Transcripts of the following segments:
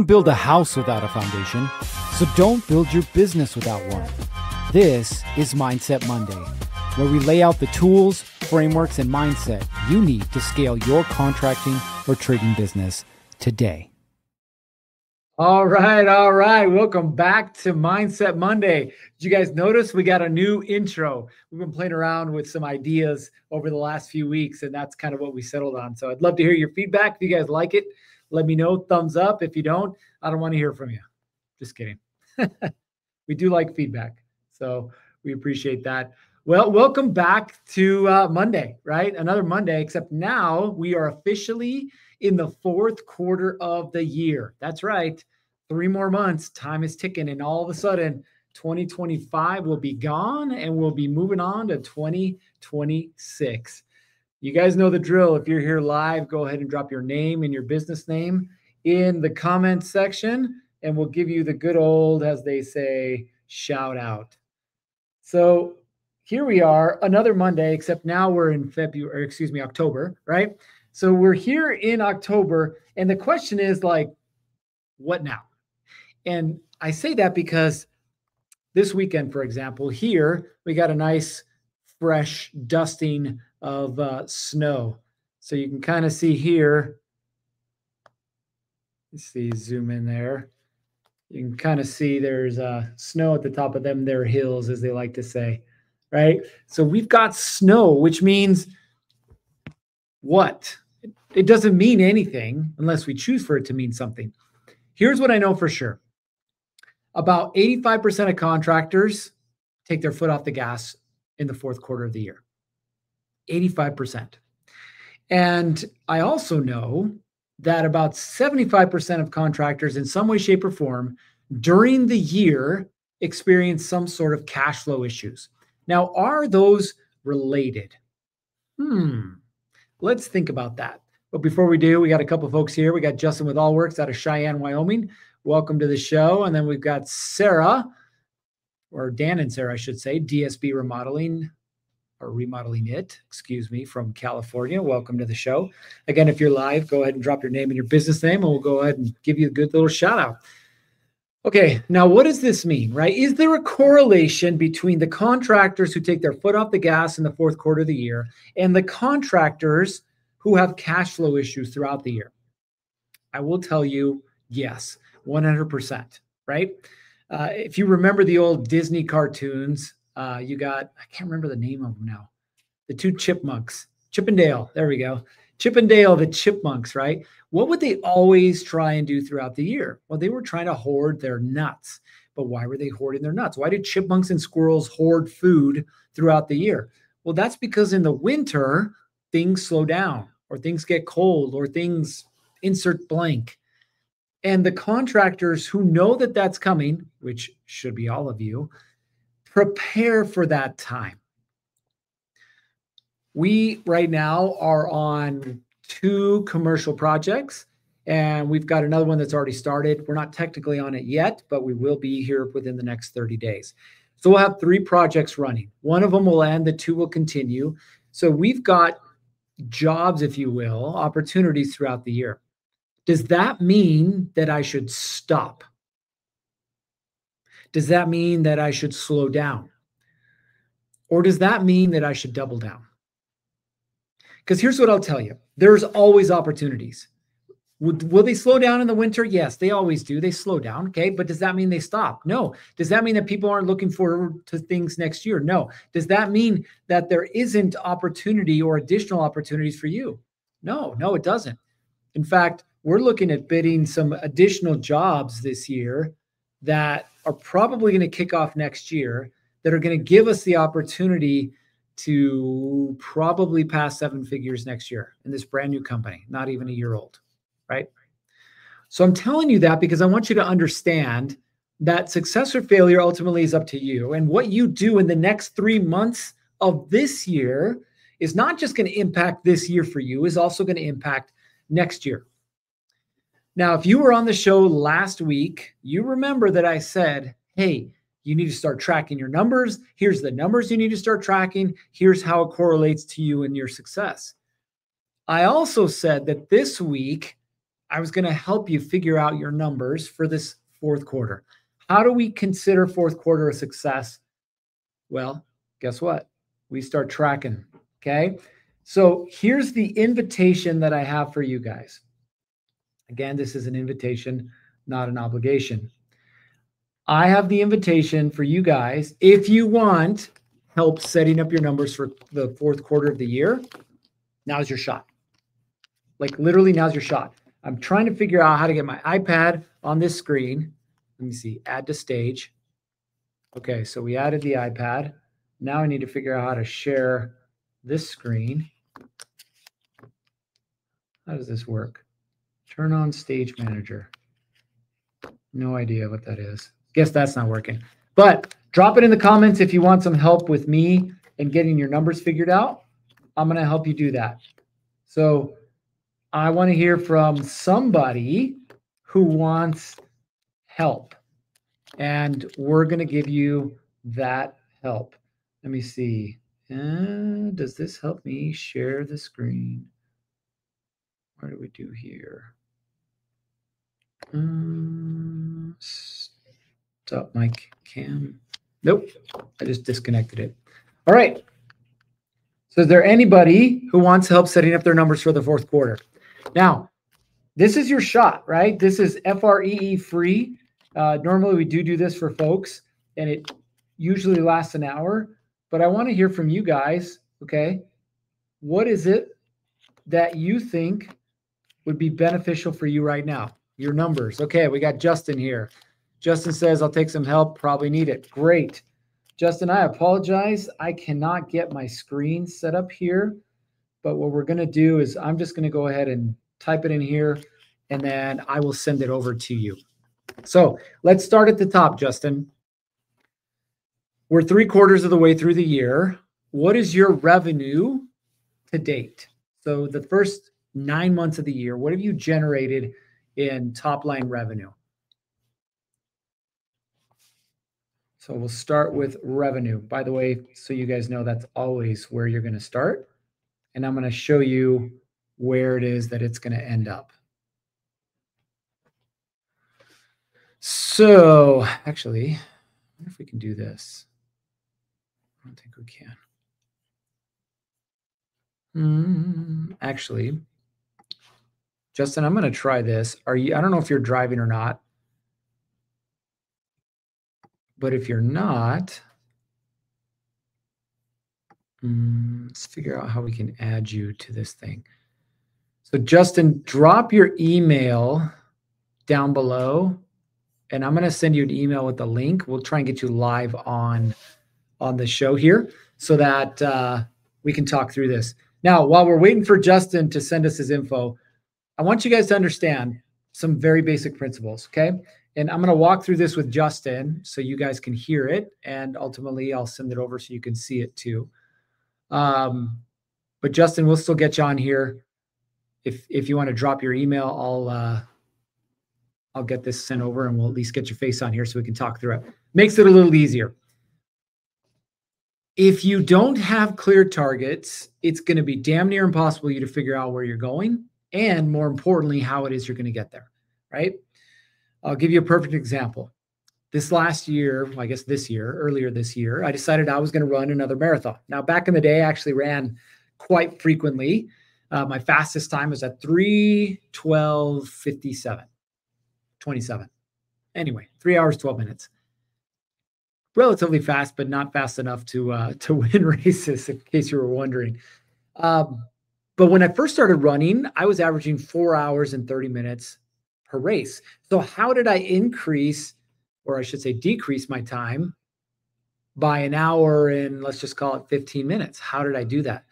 don't build a house without a foundation, so don't build your business without one. This is Mindset Monday, where we lay out the tools, frameworks, and mindset you need to scale your contracting or trading business today. All right. Welcome back to Mindset Monday. Did you guys notice we got a new intro? We've been playing around with some ideas over the last few weeks, and that's kind of what we settled on. So I'd love to hear your feedback. If you guys like it, let me know. Thumbs up. If you don't, I don't want to hear from you. Just kidding. We do like feedback, so we appreciate that. Well, welcome back to Monday, right? Another Monday, except now we are officially in the fourth quarter of the year. That's right. 3 more months. Time is ticking. And all of a sudden, 2025 will be gone and we'll be moving on to 2026. You guys know the drill. If you're here live, go ahead and drop your name and your business name in the comments section, and we'll give you the good old, as they say, shout out. So here we are, another Monday, except now we're in October, right? So we're here in October, and the question is like, what now? And I say that because this weekend, for example, here we got a nice fresh dusting of snow. So you can kind of see here, let's see, zoom in there. You can kind of see there's snow at the top of them, their hills, as they like to say, right? So we've got snow, which means what? It doesn't mean anything unless we choose for it to mean something. Here's what I know for sure. About 85% of contractors take their foot off the gas in the fourth quarter of the year. 85%. And I also know that about 75% of contractors in some way, shape, or form during the year experience some sort of cash flow issues. Now, are those related? Let's think about that. But before we do, we got a couple folks here. We got Justin with Allworks out of Cheyenne, Wyoming. Welcome to the show. And then we've got Sarah, or Dan and Sarah, I should say, DSB Remodeling, or Remodeling It, from California. Welcome to the show. Again, if you're live, go ahead and drop your name and your business name, and we'll go ahead and give you a good little shout out. Okay, now what does this mean, right? Is there a correlation between the contractors who take their foot off the gas in the fourth quarter of the year and the contractors who have cash flow issues throughout the year? I will tell you, yes, 100%, right? If you remember the old Disney cartoons, you got, I can't remember the name of them now, the 2 chipmunks, Chip and Dale, there we go. Chip and Dale, the chipmunks, right? What would they always try and do throughout the year? Well, they were trying to hoard their nuts. But why were they hoarding their nuts? Why did chipmunks and squirrels hoard food throughout the year? Well, that's because in the winter, things slow down, or things get cold, or things insert blank. And the contractors who know that that's coming, which should be all of you, prepare for that time. We right now are on 2 commercial projects, and we've got another one that's already started. We're not technically on it yet, but we will be here within the next 30 days. So we'll have 3 projects running. One of them will end, the 2 will continue. So we've got jobs, if you will, opportunities throughout the year. Does that mean that I should stop? Does that mean that I should slow down? Or does that mean that I should double down? Because here's what I'll tell you. There's always opportunities. Will they slow down in the winter? Yes, they always do. They slow down, okay? But does that mean they stop? No. Does that mean that people aren't looking forward to things next year? No. Does that mean that there isn't opportunity or additional opportunities for you? No, it doesn't. In fact, we're looking at bidding some additional jobs this year that are probably going to kick off next year, that are going to give us the opportunity to probably pass 7 figures next year in this brand new company, not even a year old, right? So I'm telling you that because I want you to understand that success or failure ultimately is up to you. And what you do in the next 3 months of this year is not just going to impact this year for you, is also going to impact next year. Now, if you were on the show last week, you remember that I said, hey, you need to start tracking your numbers. Here's the numbers you need to start tracking. Here's how it correlates to you and your success. I also said that this week, I was going to help you figure out your numbers for this fourth quarter. How do we consider fourth quarter a success? Well, guess what? We start tracking. Okay. So here's the invitation that I have for you guys. Again, this is an invitation, not an obligation. I have the invitation for you guys. If you want help setting up your numbers for the fourth quarter of the year, now's your shot. Like literally, now's your shot. I'm trying to figure out how to get my iPad on this screen. Let me see, add to stage. Okay, so we added the iPad. Now I need to figure out how to share this screen. How does this work? Turn on Stage Manager. No idea what that is. Guess that's not working. But drop it in the comments if you want some help with me and getting your numbers figured out. I'm going to help you do that. So I want to hear from somebody who wants help. And we're going to give you that help. Let me see. Does this help me share the screen? What do we do here? Stop my cam. Nope, I just disconnected it. All right. So is there anybody who wants help setting up their numbers for the fourth quarter? Now, this is your shot, right? This is FREE free. Normally we do this for folks, and it usually lasts an hour. But I want to hear from you guys, okay? What is it that you think would be beneficial for you right now? Your numbers. Okay, we got Justin here. Justin says, I'll take some help, probably need it. Great. Justin, I apologize. I cannot get my screen set up here. But what we're going to do is I'm just going to go ahead and type it in here, and then I will send it over to you. So let's start at the top, Justin. We're 3/4 of the way through the year. What is your revenue to date? So the first 9 months of the year, what have you generated in top line revenue? So we'll start with revenue. By the way, so you guys know that's always where you're going to start. And I'm going to show you where it is that it's going to end up. So actually, I wonder if we can do this. I don't think we can. Actually, Justin, I'm going to try this. I don't know if you're driving or not. But if you're not, let's figure out how we can add you to this thing. So Justin, drop your email down below, and I'm going to send you an email with the link. We'll try and get you live on the show here so that we can talk through this. Now, while we're waiting for Justin to send us his info, I want you guys to understand some very basic principles, okay? And I'm going to walk through this with Justin so you guys can hear it, and ultimately I'll send it over so you can see it too. But Justin, we'll still get you on here. If you want to drop your email, I'll get this sent over, and we'll at least get your face on here so we can talk through it. Makes it a little easier. If you don't have clear targets, it's going to be damn near impossible for you to figure out where you're going, and more importantly, how it is you're going to get there, right? I'll give you a perfect example. This last year, I guess earlier this year, I decided I was going to run another marathon. Now, back in the day, I actually ran quite frequently. My fastest time was at 3:12:57. Anyway, 3 hours, 12 minutes. Relatively fast, but not fast enough to win races, in case you were wondering. But when I first started running, I was averaging 4 hours and 30 minutes per race. So how did I increase, or I should say decrease my time by an hour and let's just call it 15 minutes? How did I do that?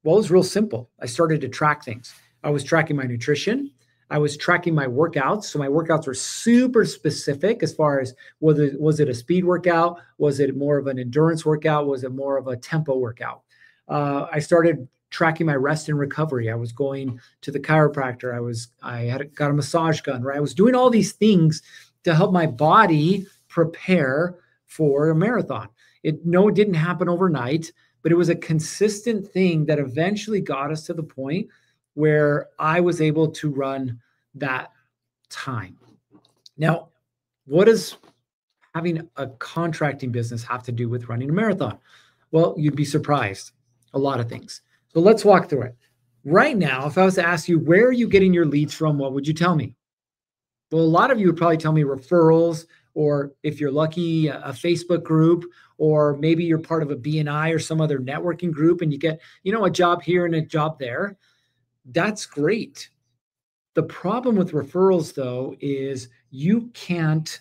Well, it was real simple. I started to track things. I was tracking my nutrition. I was tracking my workouts. So my workouts were super specific as far as was it a speed workout? Was it more of an endurance workout? Was it more of a tempo workout? I started tracking my rest and recovery. I was going to the chiropractor. I got a massage gun, right? I was doing all these things to help my body prepare for a marathon. It didn't happen overnight, but it was a consistent thing that eventually got us to the point where I was able to run that time. Now, what does having a contracting business have to do with running a marathon? Well, you'd be surprised. A lot of things. So let's walk through it. Right now, if I was to ask you, where are you getting your leads from? What would you tell me? Well, a lot of you would probably tell me referrals, or if you're lucky, a Facebook group, or maybe you're part of a BNI or some other networking group and you get, a job here and a job there. That's great. The problem with referrals, though, is you can't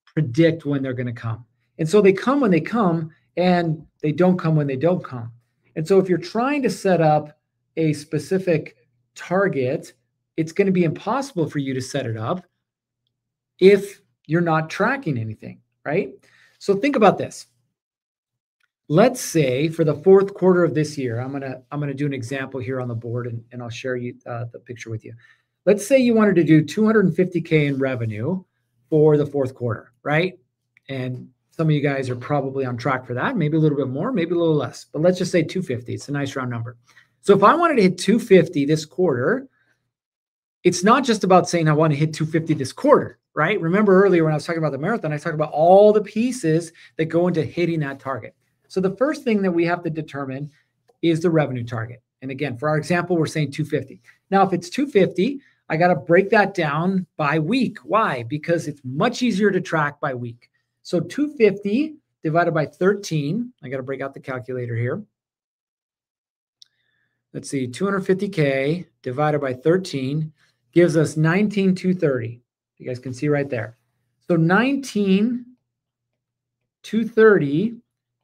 predict when they're going to come. And so they come when they come and they don't come when they don't come. And so if you're trying to set up a specific target, it's going to be impossible for you to set it up if you're not tracking anything, right? So think about this. Let's say for the fourth quarter of this year, I'm gonna do an example here on the board, and I'll share you the picture with you. Let's say you wanted to do 250K in revenue for the fourth quarter, right? And some of you guys are probably on track for that, maybe a little bit more, maybe a little less, but let's just say 250. It's a nice round number. So if I wanted to hit 250 this quarter, it's not just about saying I want to hit 250 this quarter, right? Remember earlier when I was talking about the marathon, I talked about all the pieces that go into hitting that target. So the first thing that we have to determine is the revenue target. And again, for our example, we're saying 250. Now, if it's 250, I got to break that down by week. Why? Because it's much easier to track by week. So 250 divided by 13, I got to break out the calculator here. Let's see, 250K divided by 13 gives us 19,230. You guys can see right there. So 19,230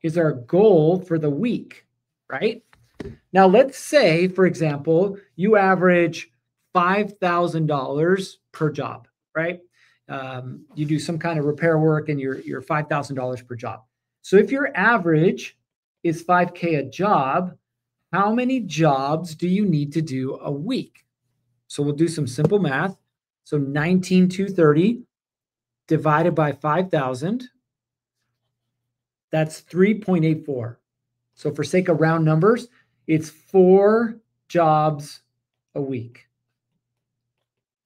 is our goal for the week, right? Now, let's say, for example, you average $5,000 per job, right? You do some kind of repair work and you're $5,000 per job. So if your average is 5K a job, how many jobs do you need to do a week? So we'll do some simple math. So 19,230 divided by 5,000, that's 3.84. So for sake of round numbers, it's 4 jobs a week.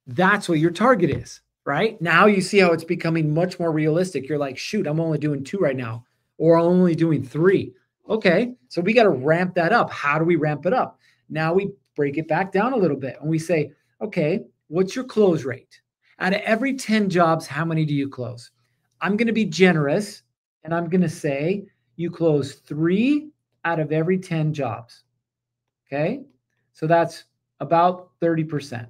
That's what your target is, right? Now you see how it's becoming much more realistic. You're like, shoot, I'm only doing 2 right now, or I'm only doing 3. Okay, so we got to ramp that up. How do we ramp it up? Now we break it back down a little bit and we say, okay, what's your close rate? Out of every 10 jobs, how many do you close? I'm going to be generous and I'm going to say you close 3 out of every 10 jobs. Okay, so that's about 30%.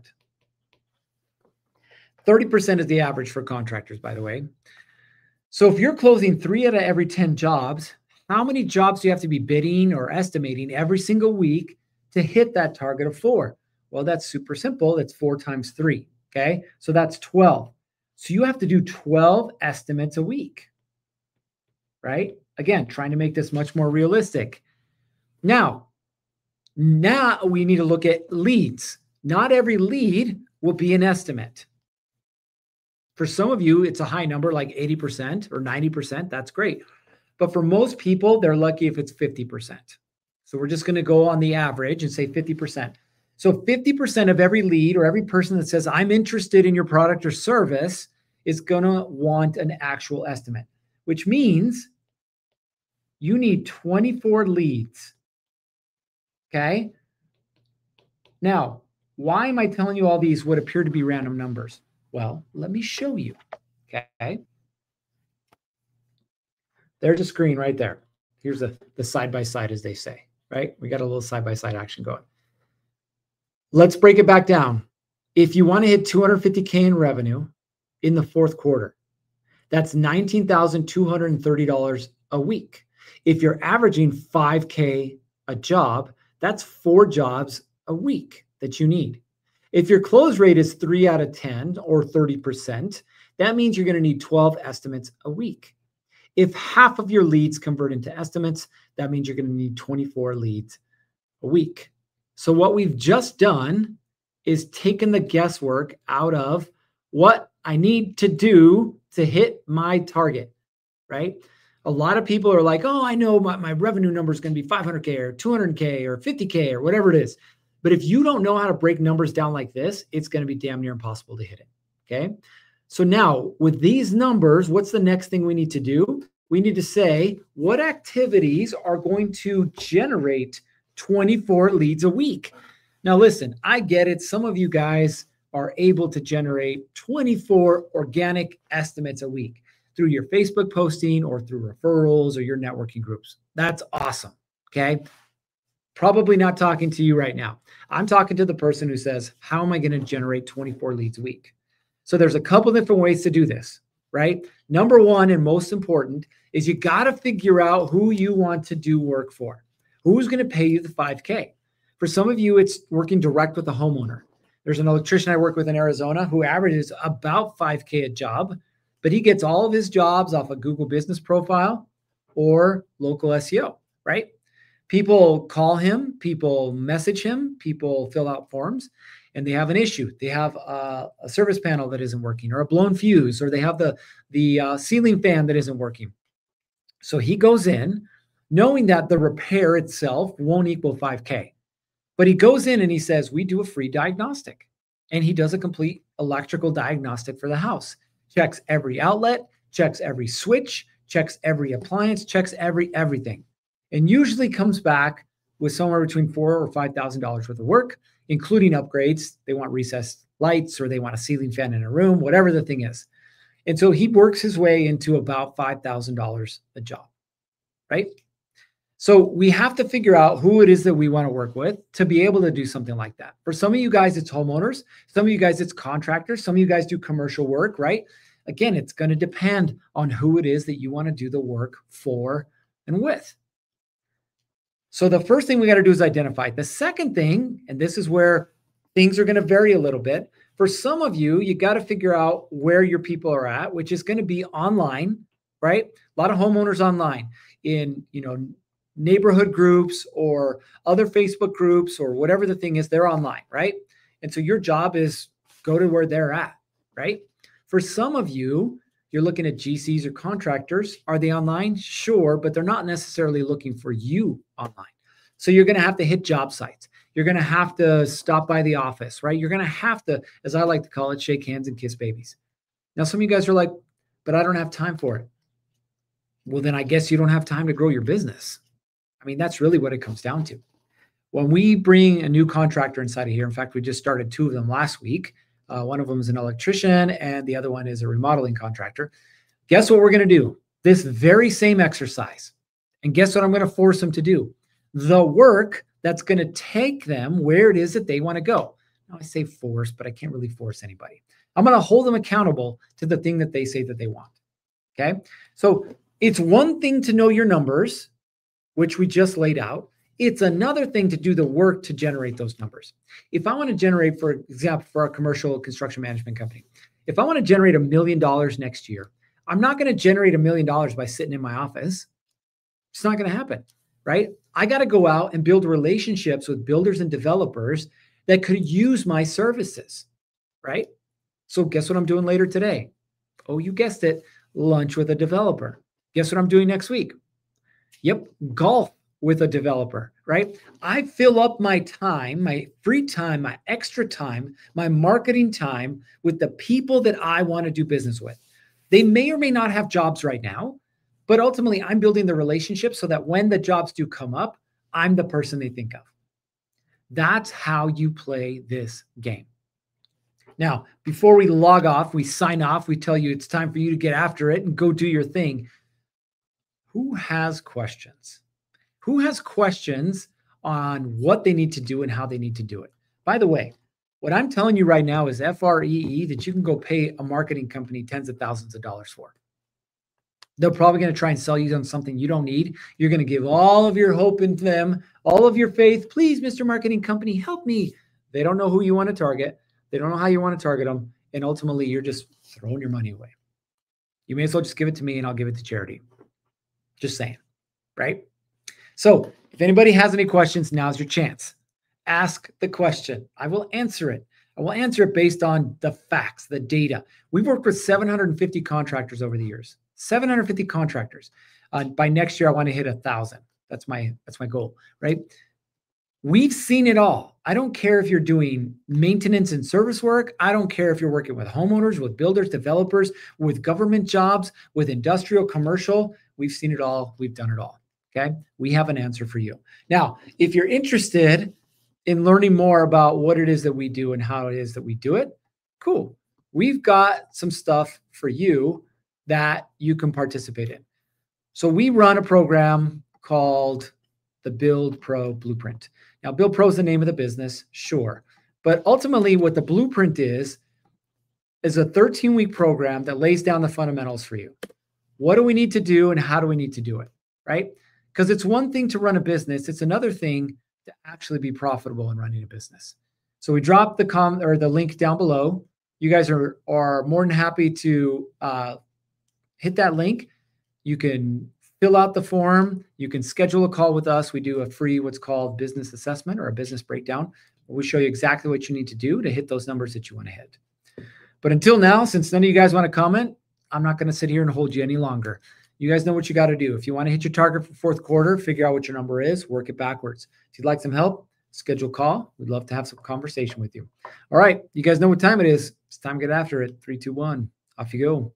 30% is the average for contractors, by the way. So if you're closing 3 out of every 10 jobs, how many jobs do you have to be bidding or estimating every single week to hit that target of 4? Well, that's super simple. That's 4 times 3. Okay, so that's 12. So you have to do 12 estimates a week, right? Again, trying to make this much more realistic. Now we need to look at leads. Not every lead will be an estimate. For some of you, it's a high number, like 80% or 90%. That's great. But for most people, they're lucky if it's 50%. So we're just going to go on the average and say 50%. So 50% of every lead or every person that says, I'm interested in your product or service is going to want an actual estimate, which means you need 24 leads. Okay. Now, why am I telling you all these what appear to be random numbers? Well, let me show you. Okay. There's a screen right there. Here's the side-by-side, as they say, right? We got a little side-by-side action going. Let's break it back down. If you want to hit 250K in revenue in the fourth quarter, that's $19,230 a week. If you're averaging 5K a job, that's 4 jobs a week that you need. If your close rate is 3 out of 10 or 30%, that means you're going to need 12 estimates a week. If half of your leads convert into estimates, that means you're going to need 24 leads a week. So what we've just done is taken the guesswork out of what I need to do to hit my target, right? A lot of people are like, oh, I know my revenue number is going to be 500K or 200K or 50K or whatever it is. But if you don't know how to break numbers down like this, it's going to be damn near impossible to hit it. Okay. So now with these numbers, what's the next thing we need to do? We need to say what activities are going to generate 24 leads a week. Now, listen, I get it. Some of you guys are able to generate 24 organic estimates a week through your Facebook posting or through referrals or your networking groups. That's awesome. Okay. Probably not talking to you right now. I'm talking to the person who says, how am I going to generate 24 leads a week? So there's a couple different ways to do this, right? Number one, and most important, is you got to figure out who you want to do work for. Who's going to pay you the 5K? For some of you, it's working direct with a homeowner. There's an electrician I work with in Arizona who averages about 5K a job, but he gets all of his jobs off a Google business profile or local SEO, right? People call him, people message him, people fill out forms, and they have an issue. They have a service panel that isn't working, or a blown fuse, or they have the ceiling fan that isn't working. So he goes in knowing that the repair itself won't equal 5K. But he goes in and he says, we do a free diagnostic. And he does a complete electrical diagnostic for the house. Checks every outlet, checks every switch, checks every appliance, checks everything. And usually comes back with somewhere between $4,000 or $5,000 worth of work, including upgrades. They want recessed lights, or they want a ceiling fan in a room, whatever the thing is. And so he works his way into about $5,000 a job, right? So we have to figure out who it is that we want to work with to be able to do something like that. For some of you guys, it's homeowners. Some of you guys, it's contractors. Some of you guys do commercial work, right? Again, it's going to depend on who it is that you want to do the work for and with. So the first thing we got to do is identify. The second thing, and this is where things are going to vary a little bit. For some of you, you got to figure out where your people are at, which is going to be online, right? A lot of homeowners online in, neighborhood groups or other Facebook groups or whatever the thing is, they're online, right? And so your job is go to where they're at, right? For some of you, you're looking at GCs or contractors. Are they online? Sure, but they're not necessarily looking for you online. So you're going to have to hit job sites. You're going to have to stop by the office, right? You're going to have to, as I like to call it, shake hands and kiss babies. Now, some of you guys are like, but I don't have time for it. Well, then I guess you don't have time to grow your business. I mean, that's really what it comes down to. When we bring a new contractor inside of here, in fact, we just started 2 of them last week. One of them is an electrician and the other one is a remodeling contractor. Guess what we're going to do? This very same exercise. And guess what I'm going to force them to do? The work that's going to take them where it is that they want to go. Now I say force, but I can't really force anybody. I'm going to hold them accountable to the thing that they say that they want. Okay. So it's one thing to know your numbers, which we just laid out. It's another thing to do the work to generate those numbers. If I want to generate, for example, for a commercial construction management company, if I want to generate $1 million next year, I'm not going to generate $1 million by sitting in my office. It's not going to happen, right? I got to go out and build relationships with builders and developers that could use my services, right? So guess what I'm doing later today? Oh, you guessed it, lunch with a developer. Guess what I'm doing next week? Yep, golf with a developer, right? I fill up my time, my free time, my extra time, my marketing time with the people that I want to do business with. They may or may not have jobs right now, but ultimately I'm building the relationship so that when the jobs do come up, I'm the person they think of. That's how you play this game. Now, before we log off, we sign off, we tell you it's time for you to get after it and go do your thing. Who has questions? Who has questions on what they need to do and how they need to do it? By the way, what I'm telling you right now is FREE that you can go pay a marketing company tens of thousands of dollars for. They're probably going to try and sell you on something you don't need. You're going to give all of your hope into them, all of your faith. Please, Mr. Marketing Company, help me. They don't know who you want to target. They don't know how you want to target them. And ultimately, you're just throwing your money away. You may as well just give it to me and I'll give it to charity. Just saying, right? So if anybody has any questions, now's your chance. Ask the question. I will answer it. I will answer it based on the facts, the data. We've worked with 750 contractors over the years. 750 contractors. By next year, I want to hit 1,000. That's my goal, right? We've seen it all. I don't care if you're doing maintenance and service work. I don't care if you're working with homeowners, with builders, developers, with government jobs, with industrial, commercial. We've seen it all. We've done it all. Okay. We have an answer for you. Now, if you're interested in learning more about what it is that we do and how it is that we do it, cool. We've got some stuff for you that you can participate in. So we run a program called the Build Pro Blueprint. Now, Build Pro is the name of the business, sure. But ultimately, what the blueprint is a 13-week program that lays down the fundamentals for you. What do we need to do and how do we need to do it, right? Because it's one thing to run a business. It's another thing to actually be profitable in running a business. So we dropped the link down below. You guys are more than happy to hit that link. You can fill out the form. You can schedule a call with us. We do a free what's called business assessment or a business breakdown. We show you exactly what you need to do to hit those numbers that you want to hit. But until now, since none of you guys want to comment, I'm not going to sit here and hold you any longer. You guys know what you got to do. If you want to hit your target for fourth quarter, figure out what your number is, work it backwards. If you'd like some help, schedule a call. We'd love to have some conversation with you. All right. You guys know what time it is. It's time to get after it. 3, 2, 1. Off you go.